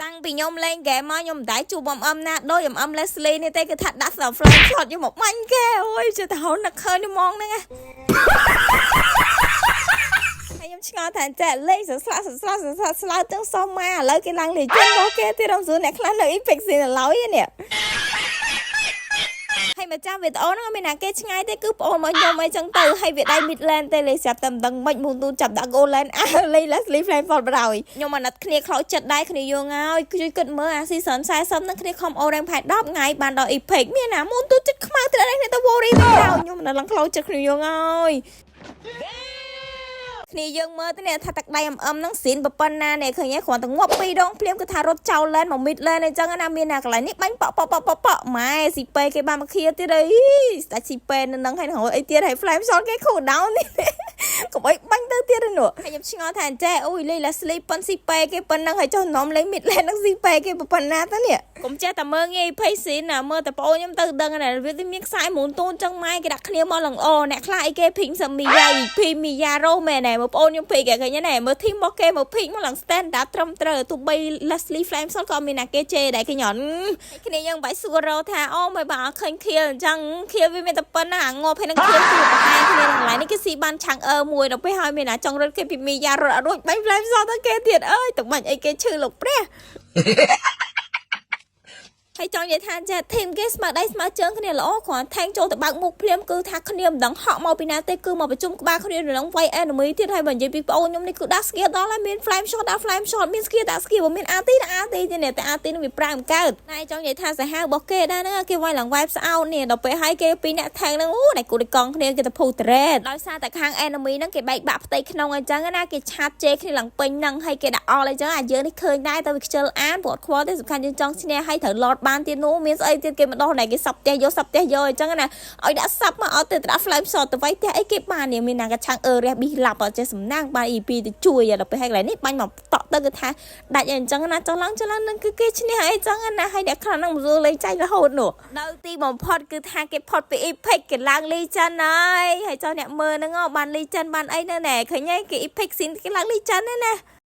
តាំងពីខ្ញុំលេងហ្គេមមកខ្ញុំមិនដែរជួបអំណាដូចអំ Leslie នេះទេគឺថាដាក់ស្ដាប់ flash shot ខ្ញុំមកបាញ់គេអូយជិះទៅហូននឹកឃើញហ្មងហ្នឹងហើយខ្ញុំឆ្ងល់ថាចេះលេងស្លាប់ទាំងសមមកឥឡូវគេឡើងលេងចេញមកគេទៀតរំសួរអ្នកខ្លះនៅ Epic Scene ឡើយនេះហើយមកចាំវីដេអូហ្នឹងមានណាគេឆ្ងាយទេគឺបងអូនមកខ្ញុំអីចឹងទៅហើយវាដៃ Midland ទេលេងស្រាប់តែមិនដឹងមិនមូនទូចាប់ដាក់ Goal Line លេង Leslie Flame Fall បដ ாய் ខ្ញុំអាណិតគ្នាខ្លោចចិត្តដែរគ្នាយងហើយជួយគិតមើលអា season 40ហ្នឹងគ្នាខំអូរ៉េងផែ10ថ្ងៃបានដល់ Epic មានណាមូនទូចិត្តខ្មៅទៅនេះទៅ Worry ទៅខ្ញុំមិនដឹងខ្លោចចិត្តគ្នាយងហើយគ្នាយើងមើលទៅនេះថាទឹកដៃហ្នឹងស៊ីនប៉ុណ្ណានេះឃើញឯងគ្រាន់តែងាប់ពីរដងភ្លាមគឺថារត់ចោលលែនមកមីតលែនអញ្ចឹងណាមានណាកន្លែងនេះបាញ់ប៉ម៉ែស៊ីពេគេបានមកឃាទៀតអីស្ដាច់ស៊ីពេនៅនឹងហើយអីទៀតហើយ flame shot គេ cool down នេះកុំអីបាញ់ទៅទៀតនោះហើយខ្ញុំឆ្ងល់ថាអញ្ចេះអូយលេង Leslie ប៉ុនស៊ីពេគេប៉ុណ្ណឹងហើយចុះនាំលេងមីតលែននឹងស៊ីពេគេប៉ុណ្ណាទៅនេះកុំចេះតែមើលងាយភ័យស៊ីនណាមើលតែបងអូនខ្ញុំទៅដឹងណាវាមានខ្សែមូនតូនអញ្ចឹងម៉ែគេដាក់គ្នាមកឡើងអូអ្នកខ្លះអីគេភីងសមីយ៉ាយភីមីយ៉ារ៉ូមែនណែបងអូនខ្ញុំភ័យគេឃើញណែមើលធីមមកគេមកភីងមកឡើង stand up ត្រឹមត្រូវទោះបី Leslie Flame Shot ក៏មានណាគេជេរដែរគេញ៉ាំគ្នាយើងបាយសួររោថាអូមិនបើឃើញខៀវអញ្ចឹងខៀវវាមានតែប៉ុណ្ណាងាប់ហើយនឹងខៀវគឺប្រហែលគ្នានឹងឡើយនេះគេស៊ីបានឆាំងមួយដល់ពេលហើយមានណាចង់រត់គេពីមីយ៉ារត់អត់រួចបាញ់ Flame Shot ទៅគេទៀតអើយទៅបាញ់អីគេឈឺលោកព្រះហើយចង់និយាយថាចេះធីមគេស្មើដៃស្មើជើងគ្នាល្អគ្រាន់ថែងចូលទៅបើកមុខភ្លាមគឺថាគ្នាមិនដឹងហក់មកពីណាទេគឺមកប្រជុំក្បាលគ្នានៅក្នុងវាយ enemy ទៀតហើយបើនិយាយពីបងអូនខ្ញុំនេះគឺដាក់ skill ដល់ហើយមាន flame shot ដាក់ flame shot មាន skill ដាក់ skill មាន RT ដាក់ RT ទៀតនេះតែ RT នឹងវាប្រាំកើតតែចង់និយាយថាសាហាវរបស់គេដែរហ្នឹងគេវាយឡើង vibe ស្អោតនេះដល់ពេលហើយគេពីរអ្នកថែងហ្នឹងអូដៃគូដៃកង់គ្នាគេទៅភូត្រេតដោយសារតែខាង enemy ហ្នឹងគេបែកបាក់ផ្ទៃក្នុងអញ្ចឹងណាគេឆាតជេរគ្នាឡើងពេញហ្នឹងហើយគេដាក់អល់អញ្ចឹងអាយើងនេះឃើញដែរតែវាខ្ជិលអានព្រោះខ្វល់ទេសំខាន់យើងចង់ឈ្នះហើយត្រូវ load បានទៀតនោះមានស្អីទៀតគេមកដោះណែគេសាប់ផ្ទះយកអញ្ចឹងណាឲ្យដាក់សាប់មកអត់ទៅដាក់ flame shot ទៅវាយផ្ទះអីគេបាននេះមានណាកាឆាំងរះប៊ីឡាប់អត់ចេះសំណាងបាន EP ទៅជួយដល់ពេលហើយកន្លែងនេះបាញ់មកតក់ទៅគឺថាដាច់អញ្ចឹងណាចុះឡើងនឹងគឺគេឈ្នះអីចឹងណាហើយអ្នកខ្លះហ្នឹងមិនយល់លេងចាញ់រហូតនោះដល់ទីបំផុតគឺថាគេផុតពី Epic គេឡើង Legend ហើយចុះអ្នកមើលហ្នឹងបាន Legend បានអីនៅណែឃើញហើយគេ Epic Scene គេឡើង Legend ហ្នឹងណា